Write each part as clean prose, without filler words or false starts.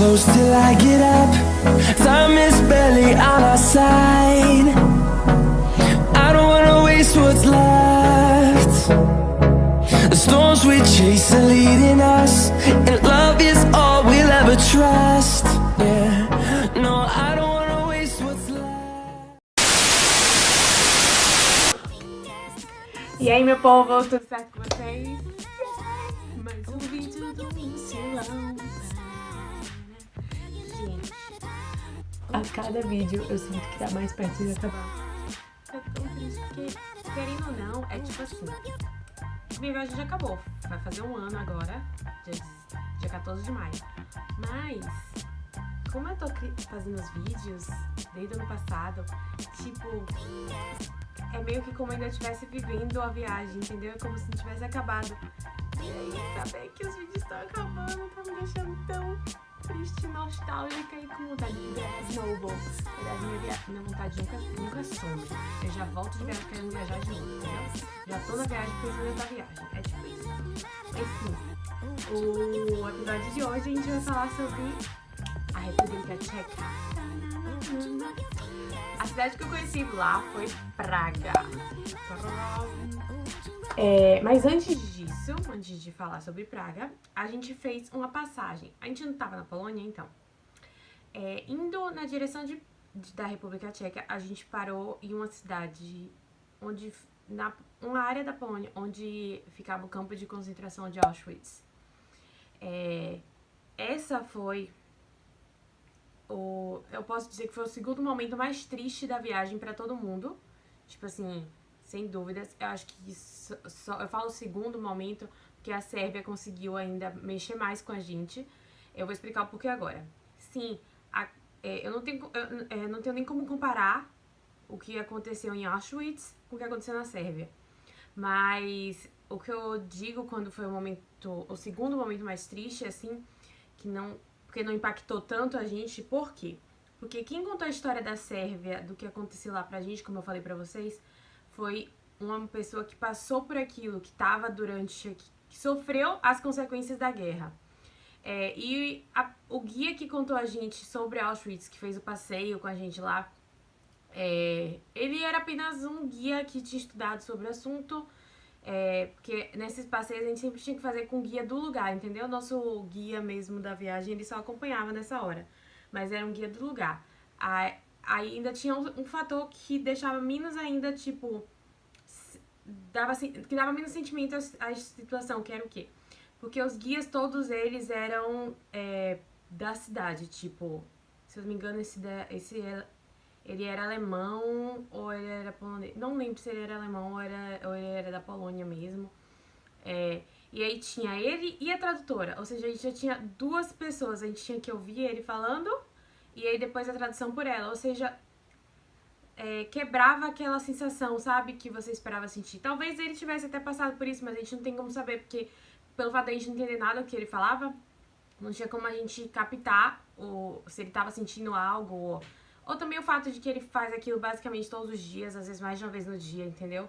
close till I get up. Time is barely on our side. I don't wanna waste what's left. The storms we chase are leading us, and love is all we'll ever trust. Yeah, no, I don't wanna waste what's left. E aí, meu povo, tudo certo com vocês? Mais um vídeo do Pincelão. Gente, a cada vídeo eu sinto que tá mais perto de acabar. É tão triste porque, querendo ou não, é tipo assim, minha viagem já acabou, vai fazer um ano agora, dia 14 de maio. Mas, como eu tô fazendo os vídeos desde o ano passado, tipo, é meio que como eu ainda estivesse vivendo a viagem, entendeu? É como se não tivesse acabado. E aí, saber que os vídeos estão acabando tá me deixando tão triste, nostálgica e com vontade de viajar de novo. Na verdade, minha vontade nunca some. Eu já volto de viagem querendo viajar de novo, entendeu? Já tô na viagem pensando na viagem. É tipo isso. Enfim, o episódio de hoje a gente vai falar sobre a República Tcheca. A cidade que eu conheci lá foi Praga. Mas antes disso, antes de falar sobre Praga, a gente fez uma passagem. A gente não estava na Polônia, então. Indo na direção da República Tcheca, a gente parou em uma cidade onde, uma área da Polônia onde ficava o campo de concentração de Auschwitz. Essa foi eu posso dizer que foi o segundo momento mais triste da viagem pra todo mundo. Tipo assim, sem dúvidas. Eu acho que eu falo segundo momento porque a Sérvia conseguiu ainda mexer mais com a gente. Eu vou explicar o porquê agora. Sim, eu não tenho nem como comparar o que aconteceu em Auschwitz com o que aconteceu na Sérvia. Mas o que eu digo quando foi o segundo momento mais triste, assim, porque não impactou tanto a gente, por quê? Porque quem contou a história da Sérvia, do que aconteceu lá pra gente, como eu falei pra vocês, foi uma pessoa que passou por aquilo, que sofreu as consequências da guerra. O guia que contou a gente sobre Auschwitz, que fez o passeio com a gente lá, ele era apenas um guia que tinha estudado sobre o assunto. Porque nesses passeios a gente sempre tinha que fazer com o guia do lugar, entendeu? Nosso guia mesmo da viagem, ele só acompanhava nessa hora, mas era um guia do lugar. Aí ainda tinha um fator que deixava menos ainda, tipo, que dava menos sentimento à situação, que era o quê? Porque os guias, todos eles eram da cidade, tipo, se eu não me engano, ele era alemão ou ele era polonês. Não lembro se ele era alemão ou ele era da Polônia mesmo. E aí tinha ele e a tradutora. Ou seja, a gente já tinha duas pessoas. A gente tinha que ouvir ele falando e aí depois a tradução por ela. Ou seja, quebrava aquela sensação, sabe? Que você esperava sentir. Talvez ele tivesse até passado por isso, mas a gente não tem como saber. Porque pelo fato de a gente não entender nada do que ele falava, não tinha como a gente captar se ele estava sentindo algo ou também o fato de que ele faz aquilo basicamente todos os dias, às vezes mais de uma vez no dia, entendeu?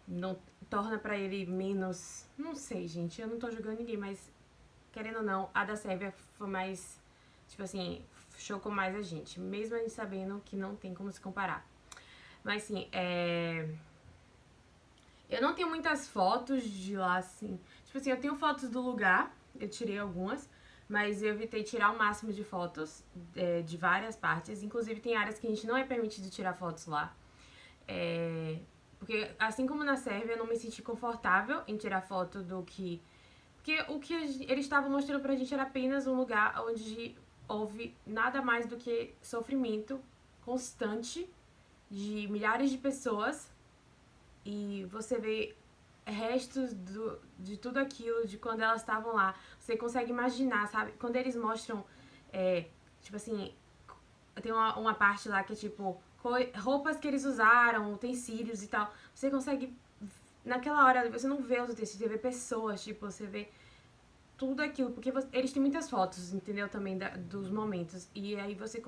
Não torna pra ele menos... Não sei, gente, eu não tô julgando ninguém, mas querendo ou não, a da Sérvia foi mais... Tipo assim, chocou mais a gente, mesmo a gente sabendo que não tem como se comparar. Mas assim, eu não tenho muitas fotos de lá, assim... Tipo assim, eu tenho fotos do lugar, eu tirei algumas, mas eu evitei tirar o máximo de fotos de várias partes. Inclusive, tem áreas que a gente não é permitido tirar fotos lá. Porque, assim como na Sérvia, eu não me senti confortável em tirar foto do que... Porque o que eles estavam mostrando pra gente era apenas um lugar onde houve nada mais do que sofrimento constante de milhares de pessoas. E você vê restos de tudo aquilo, de quando elas estavam lá. Você consegue imaginar, sabe? Quando eles mostram, tipo assim, tem uma parte lá que é tipo, roupas que eles usaram, utensílios e tal. Você consegue, naquela hora, você não vê os utensílios, você vê pessoas, tipo, você vê tudo aquilo. Porque eles têm muitas fotos, entendeu? Também dos momentos. E aí você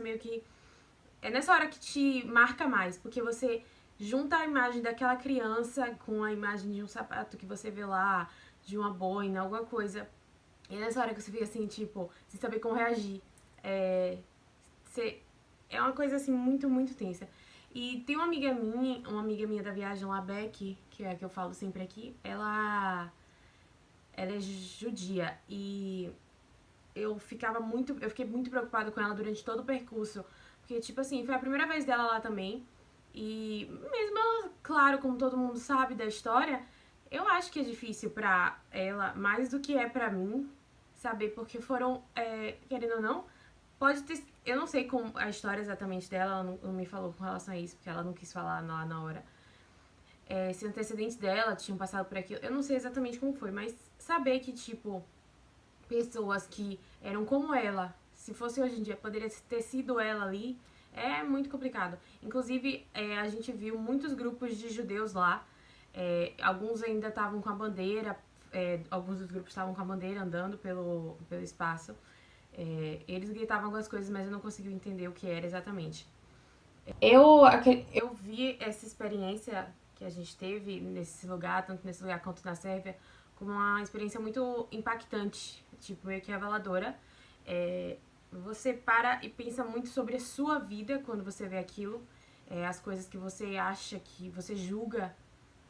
meio que... É nessa hora que te marca mais, porque você junta a imagem daquela criança com a imagem de um sapato que você vê lá, de uma boina, alguma coisa. E nessa hora que você fica assim, tipo, sem saber como reagir. É uma coisa assim muito, muito tensa. E tem uma amiga minha da viagem, a Beck, que é a que eu falo sempre aqui, ela é judia e eu fiquei muito preocupada com ela durante todo o percurso, porque tipo assim, foi a primeira vez dela lá também. E mesmo ela, claro, como todo mundo sabe da história, eu acho que é difícil pra ela, mais do que é pra mim, saber, porque foram, querendo ou não, pode ter. Eu não sei como a história exatamente dela, ela não me falou com relação a isso, porque ela não quis falar lá na hora. Se antecedentes dela tinham passado por aquilo, eu não sei exatamente como foi, mas saber que, tipo, pessoas que eram como ela, se fosse hoje em dia, poderia ter sido ela ali, é muito complicado. Inclusive, a gente viu muitos grupos de judeus lá, alguns ainda estavam com a bandeira, alguns dos grupos estavam com a bandeira andando pelo espaço. Eles gritavam algumas coisas, mas eu não consegui entender o que era exatamente. Eu vi essa experiência que a gente teve nesse lugar, tanto nesse lugar quanto na Sérvia, como uma experiência muito impactante, tipo, meio que reveladora. Você para e pensa muito sobre a sua vida quando você vê aquilo, as coisas que você acha, que você julga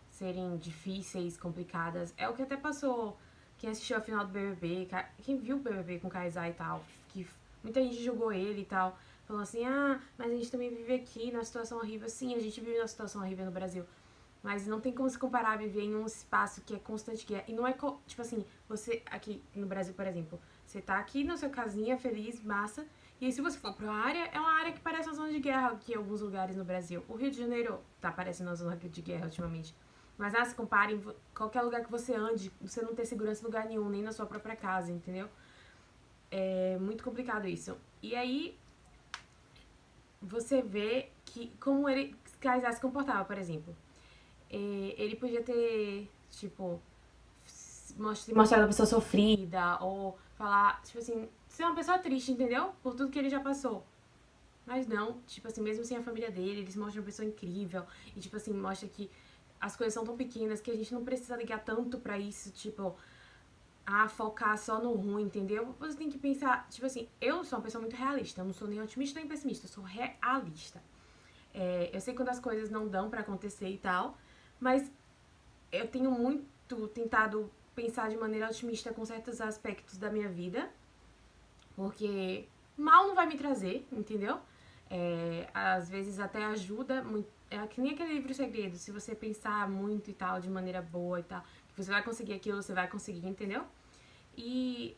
serem difíceis, complicadas. É o que até passou quem assistiu a final do BBB, quem viu o BBB com o Kaysar e tal, que muita gente julgou ele e tal, falou assim, mas a gente também vive aqui numa situação horrível. Sim, a gente vive numa situação horrível no Brasil, mas não tem como se comparar a viver em um espaço que é constante guerra. E não é, tipo assim, você aqui no Brasil, por exemplo, você tá aqui na sua casinha, feliz, massa, e aí se você for pra uma área, é uma área que parece uma zona de guerra aqui em alguns lugares no Brasil. O Rio de Janeiro tá parecendo uma zona de guerra ultimamente. Mas se compare, qualquer lugar que você ande, você não ter segurança em lugar nenhum, nem na sua própria casa, entendeu? É muito complicado isso. E aí, você vê que como ele Kaysar se comportava, por exemplo. Ele podia ter, tipo, mostrado a pessoa sofrida, ou falar, tipo assim, ser uma pessoa triste, entendeu? Por tudo que ele já passou. Mas não, tipo assim, mesmo sem a família dele, eles mostram uma pessoa incrível. E, tipo assim, mostra que as coisas são tão pequenas que a gente não precisa ligar tanto pra isso, tipo, focar só no ruim, entendeu? Você tem que pensar, tipo assim, eu sou uma pessoa muito realista, eu não sou nem otimista nem pessimista, eu sou realista. Eu sei quando as coisas não dão pra acontecer e tal, mas eu tenho muito tentado pensar de maneira otimista com certos aspectos da minha vida, porque mal não vai me trazer, entendeu? Às vezes até ajuda muito. É que nem aquele livro Segredo, se você pensar muito e tal, de maneira boa e tal, que você vai conseguir aquilo, você vai conseguir, entendeu? E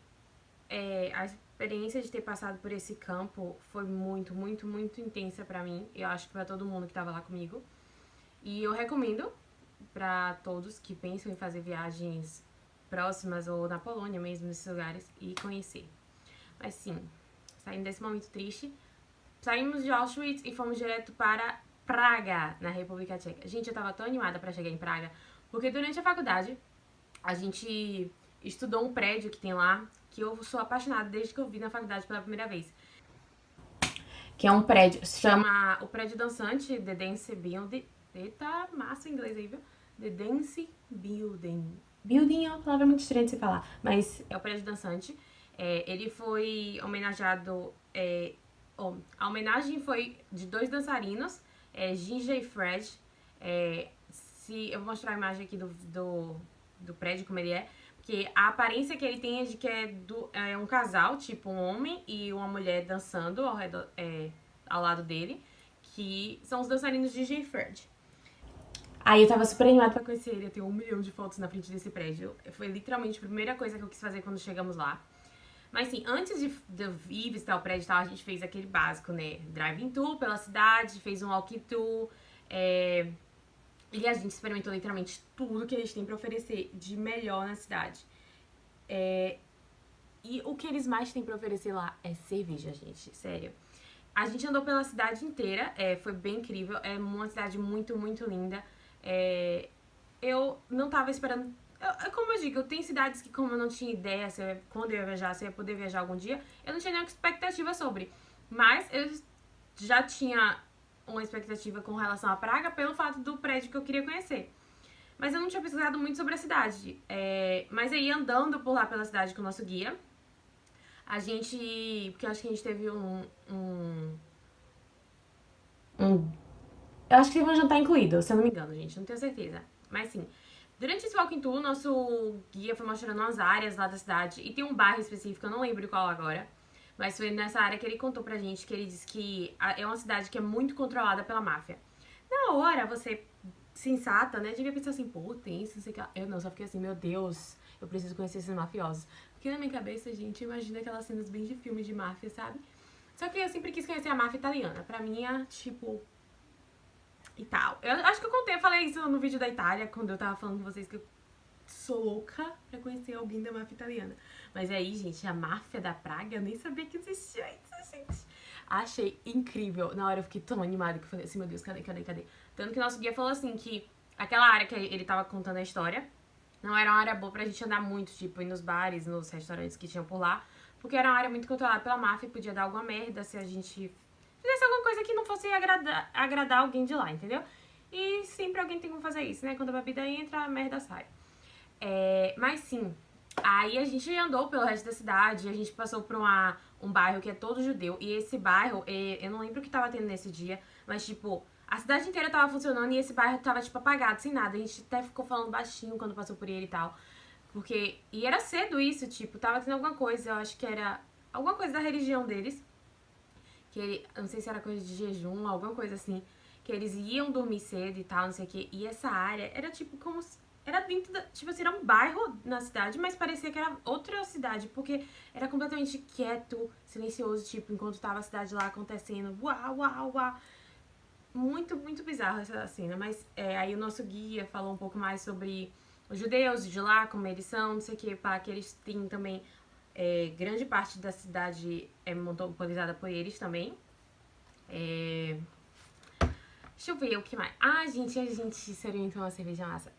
a experiência de ter passado por esse campo foi muito, muito, muito intensa pra mim. Eu acho que pra todo mundo que tava lá comigo. E eu recomendo pra todos que pensam em fazer viagens próximas ou na Polônia mesmo, nesses lugares, e conhecer. Mas sim, saindo desse momento triste, saímos de Auschwitz e fomos direto para Praga, na República Tcheca. Gente, eu tava tão animada pra chegar em Praga, porque durante a faculdade a gente estudou um prédio que tem lá, que eu sou apaixonada desde que eu vi na faculdade pela primeira vez. Que é um prédio, se chama o Prédio Dançante, The Dance Building. Eita, massa em inglês aí, viu? The Dance Building. Building é uma palavra muito estranha de se falar, mas é o Prédio Dançante. Ele foi homenageado... a homenagem foi de dois dançarinos, Ginja e Fred. Eu vou mostrar a imagem aqui do prédio, como ele é. Porque a aparência que ele tem é de que é um casal, tipo um homem e uma mulher dançando ao lado dele, que são os dançarinos Ginja e Fred. Aí eu tava super animada pra conhecer ele, eu tenho 1 milhão de fotos na frente desse prédio. Foi literalmente a primeira coisa que eu quis fazer quando chegamos lá. Mas sim, antes de eu ir visitar o prédio e tal, a gente fez aquele básico, né? Drive-in tour pela cidade, fez um walk tour. E a gente experimentou literalmente tudo que eles têm pra oferecer de melhor na cidade. E o que eles mais têm pra oferecer lá é cerveja, gente. Sério. A gente andou pela cidade inteira, foi bem incrível. É uma cidade muito, muito linda. Eu não tava esperando... Como eu digo, tem cidades que, como eu não tinha ideia quando eu ia viajar, se eu ia poder viajar algum dia, eu não tinha nenhuma expectativa sobre. Mas eu já tinha uma expectativa com relação a Praga pelo fato do prédio que eu queria conhecer. Mas eu não tinha pesquisado muito sobre a cidade. Mas aí, andando por lá pela cidade com o nosso guia, a gente... Porque eu acho que a gente teve eu acho que teve um jantar incluído, se eu não me engano, gente. Não tenho certeza. Mas sim. Durante esse walking tour, nosso guia foi mostrando umas áreas lá da cidade. E tem um bairro específico, eu não lembro qual agora. Mas foi nessa área que ele contou pra gente que ele disse que é uma cidade que é muito controlada pela máfia. Na hora, você, sensata, né, devia pensar assim, pô, tem isso, não sei o que. Eu não, só fiquei assim, meu Deus, eu preciso conhecer esses mafiosos. Porque na minha cabeça, gente, imagina aquelas cenas bem de filme de máfia, sabe? Só que eu sempre quis conhecer a máfia italiana. Pra mim é, tipo... E tal. Eu acho que eu falei isso no vídeo da Itália, quando eu tava falando com vocês que eu sou louca pra conhecer alguém da máfia italiana. Mas aí, gente, a máfia da Praga, eu nem sabia que existia isso, gente. Achei incrível. Na hora eu fiquei tão animada que eu falei assim, meu Deus, cadê? Tanto que nosso guia falou assim, que aquela área que ele tava contando a história não era uma área boa pra gente andar muito, tipo, ir nos bares, nos restaurantes que tinham por lá, porque era uma área muito controlada pela máfia e podia dar alguma merda se a gente fizesse alguma coisa que não fosse agradar alguém de lá, entendeu? E sempre alguém tem como fazer isso, né? Quando a bebida entra, a merda sai. Mas sim, aí a gente andou pelo resto da cidade, a gente passou por um bairro que é todo judeu. E esse bairro, eu não lembro o que tava tendo nesse dia, mas tipo, a cidade inteira tava funcionando e esse bairro tava tipo apagado, sem nada. A gente até ficou falando baixinho quando passou por ele e tal. E era cedo isso, tipo, tava tendo alguma coisa, eu acho que era alguma coisa da religião deles. Eu não sei se era coisa de jejum, alguma coisa assim, que eles iam dormir cedo e tal, não sei o que. E essa área era tipo como se... Era dentro da... Tipo assim, era um bairro na cidade, mas parecia que era outra cidade, porque era completamente quieto, silencioso, tipo, enquanto tava a cidade lá acontecendo. Uau, uau, uau. Muito, muito bizarro essa cena, mas aí o nosso guia falou um pouco mais sobre os judeus de lá, como eles são, não sei o que, pá, que eles têm também... grande parte da cidade é monopolizada por eles também. Deixa eu ver o que mais. Ah, gente, a gente experimentou uma cerveja massa.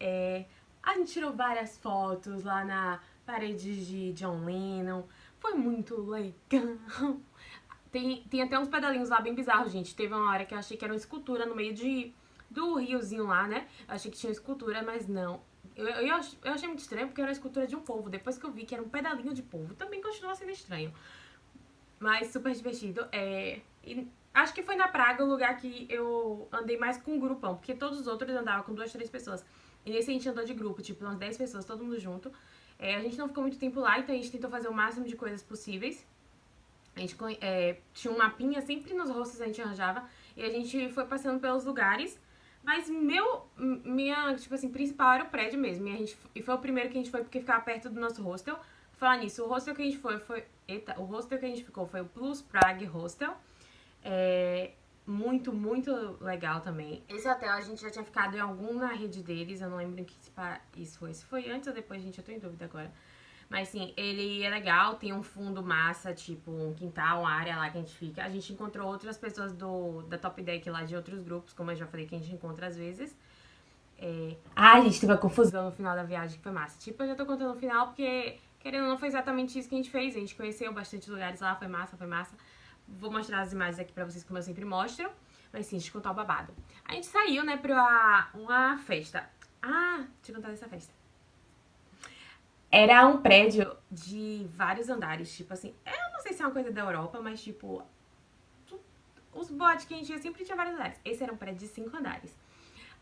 A gente tirou várias fotos lá na parede de John Lennon. Foi muito legal. Tem até uns pedalinhos lá bem bizarros, gente. Teve uma hora que eu achei que era uma escultura no meio do riozinho lá, né? Eu achei que tinha escultura, mas não. Eu achei muito estranho porque era uma escultura de um polvo. Depois que eu vi que era um pedalinho de polvo, também continua sendo estranho. Mas super divertido. E acho que foi na Praga o lugar que eu andei mais com um grupão, porque todos os outros andavam com 2, 3 pessoas. E nesse a gente andou de grupo, tipo, umas 10 pessoas, todo mundo junto. A gente não ficou muito tempo lá, então a gente tentou fazer o máximo de coisas possíveis. A gente tinha um mapinha, sempre nos hostels a gente arranjava. E a gente foi passando pelos lugares. Mas minha, tipo assim, principal era o prédio mesmo. E foi o primeiro que a gente foi porque ficava perto do nosso hostel. Falar nisso, o hostel que a gente o hostel que a gente ficou foi o Plus Prague Hostel. Muito, muito legal também. Esse hotel a gente já tinha ficado em algum na rede deles, eu não lembro em que isso foi. Se foi antes ou depois, gente, eu tô em dúvida agora. Mas sim, ele é legal, tem um fundo massa, tipo um quintal, uma área lá que a gente fica. A gente encontrou outras pessoas da Top Deck lá de outros grupos, como eu já falei que a gente encontra às vezes. A gente teve uma confusão no final da viagem que foi massa. Tipo, eu já tô contando no final porque, querendo ou não, foi exatamente isso que a gente fez. A gente conheceu bastante lugares lá, foi massa, foi massa. Vou mostrar as imagens aqui pra vocês, como eu sempre mostro. Mas sim, deixa eu contar o babado. A gente saiu, né, pra uma festa. Deixa eu contar dessa festa. Era um prédio de vários andares, tipo assim... Eu não sei se é uma coisa da Europa, mas tipo... Os boates que a gente ia sempre tinha vários andares. Esse era um prédio de 5 andares.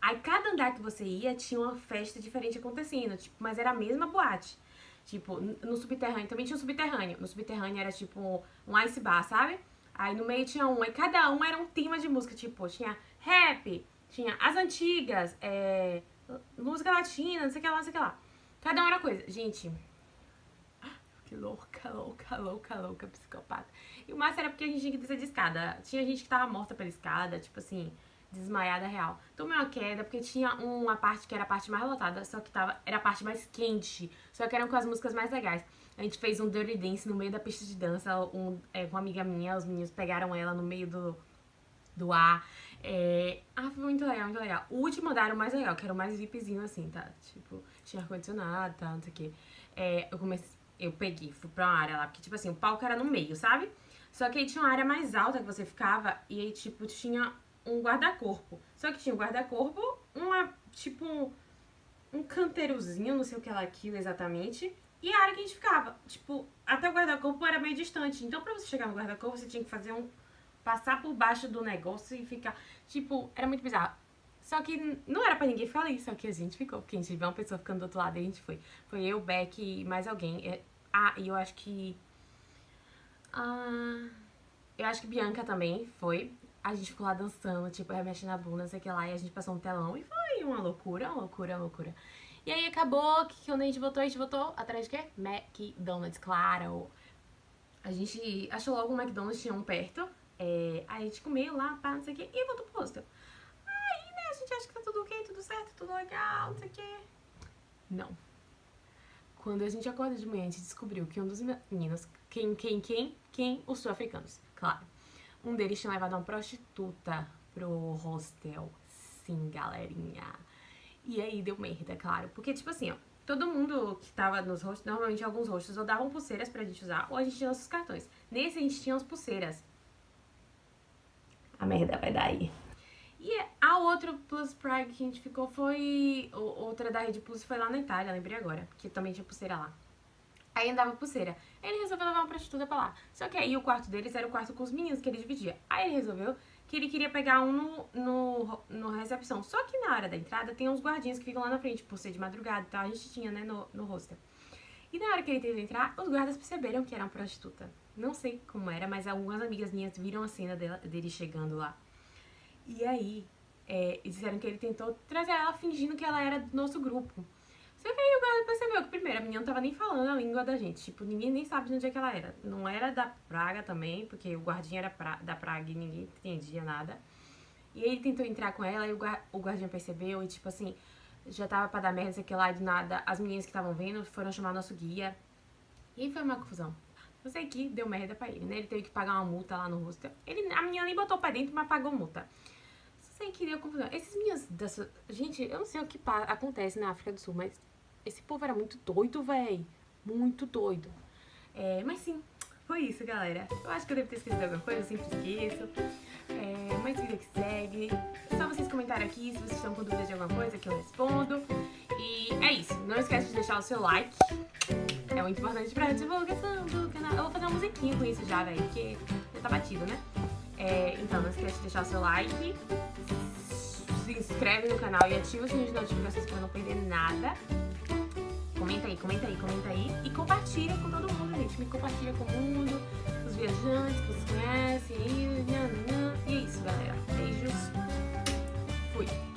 Aí cada andar que você ia tinha uma festa diferente acontecendo, tipo, mas era a mesma boate. Tipo, no subterrâneo, também tinha um subterrâneo. No subterrâneo era tipo um ice bar, sabe? Aí no meio tinha um, e cada um era um tema de música, tipo, tinha rap, tinha as antigas, música latina, não sei o que lá, não sei o que lá. Cada um era coisa. Gente, que louca, psicopata. E o máximo era porque a gente tinha que descer de escada. Tinha gente que tava morta pela escada, tipo assim, desmaiada real. Tomei uma queda porque tinha uma parte que era a parte mais lotada, só que era a parte mais quente, só que eram com as músicas mais legais. A gente fez um dirty dance no meio da pista de dança, com uma amiga minha, os meninos pegaram ela no meio do ar. Foi muito legal, muito legal. O último andar era o mais legal, que era o mais VIPzinho assim, tá? Tipo, tinha ar-condicionado, tá, não sei o quê. Eu fui pra uma área lá, porque tipo assim, o palco era no meio, sabe? Só que aí tinha uma área mais alta que você ficava, e aí tipo, tinha um guarda-corpo. Só que tinha um guarda-corpo, um canteirozinho, não sei o que era aquilo exatamente. E a área que a gente ficava, tipo, até o guarda-corpo era meio distante. Então pra você chegar no guarda-corpo, você tinha que fazer passar por baixo do negócio e ficar, tipo, era muito bizarro. Só que não era pra ninguém ficar ali, só que a gente ficou, porque a gente viu uma pessoa ficando do outro lado e a gente foi. Foi eu, Beck e mais alguém. E eu acho que... eu acho que Bianca também foi. A gente ficou lá dançando, tipo, remexendo a bunda, não sei o que lá, e a gente passou um telão e foi uma loucura, uma loucura, uma loucura. E aí acabou que quando a gente voltou atrás de quê? McDonald's, claro. A gente achou logo um McDonald's, tinha um perto. Aí a gente comeu lá, pá, não sei o que, e voltou pro hostel. Aí, né, a gente acha que tá tudo ok, tudo certo, tudo legal, não sei o que. Não. Quando a gente acorda de manhã, a gente descobriu que um dos meninos, quem? Os sul-africanos, claro. Um deles tinha levado uma prostituta pro hostel. Sim, galerinha. E aí deu merda, claro. Porque, tipo assim, ó, todo mundo que tava nos hostels, normalmente alguns hostels, ou davam pulseiras pra gente usar, ou a gente tinha nossos cartões. Nesse a gente tinha as pulseiras. A merda vai dar aí. E a outra Plus Prague que a gente ficou foi... Outra da Rede Plus foi lá na Itália, lembrei agora. Que também tinha pulseira lá. Aí andava pulseira. Ele resolveu levar uma prostituta pra lá. Só que aí o quarto deles era o quarto com os meninos que ele dividia. Aí ele resolveu que ele queria pegar um no recepção. Só que na hora da entrada tem uns guardinhas que ficam lá na frente, por ser de madrugada e tal. A gente tinha, né, no hostel. E na hora que ele teve entrar, os guardas perceberam que era uma prostituta. Não sei como era, mas algumas amigas minhas viram a cena dele chegando lá. E aí, disseram que ele tentou trazer ela fingindo que ela era do nosso grupo. Só que aí o guarda percebeu que, primeiro, a menina não tava nem falando a língua da gente. Tipo, ninguém nem sabe de onde é que ela era. Não era da Praga também, porque o guardinha era da Praga e ninguém entendia nada. E aí ele tentou entrar com ela e o guardinha percebeu e, tipo assim, já tava pra dar merda, sei que lá, e do nada, as meninas que estavam vendo foram chamar nosso guia. E aí foi uma confusão. Eu sei que deu merda pra ele, né? Ele teve que pagar uma multa lá no hostel. A menina nem botou pra dentro, mas pagou multa. Só sei que deu confusão. Esses meninos dessa... Gente, eu não sei o que acontece na África do Sul, mas esse povo era muito doido, véi. Muito doido. Mas sim, foi isso, galera. Eu acho que eu devo ter esquecido alguma coisa, eu sempre esqueço. Mas vida que segue. Só vocês comentarem aqui se vocês estão com dúvidas de alguma coisa que eu respondo. E é isso. Não esquece de deixar o seu like. É muito importante pra divulgação do canal. Eu vou fazer uma musiquinha com isso já, velho, porque já tá batido, né? Então, não esquece de deixar o seu like. Se inscreve no canal e ativa o sininho de notificações pra não perder nada. Comenta aí. E compartilha com todo mundo, gente. Me compartilha com o mundo, os viajantes que vocês conhecem. E é isso, galera. Beijos. Fui.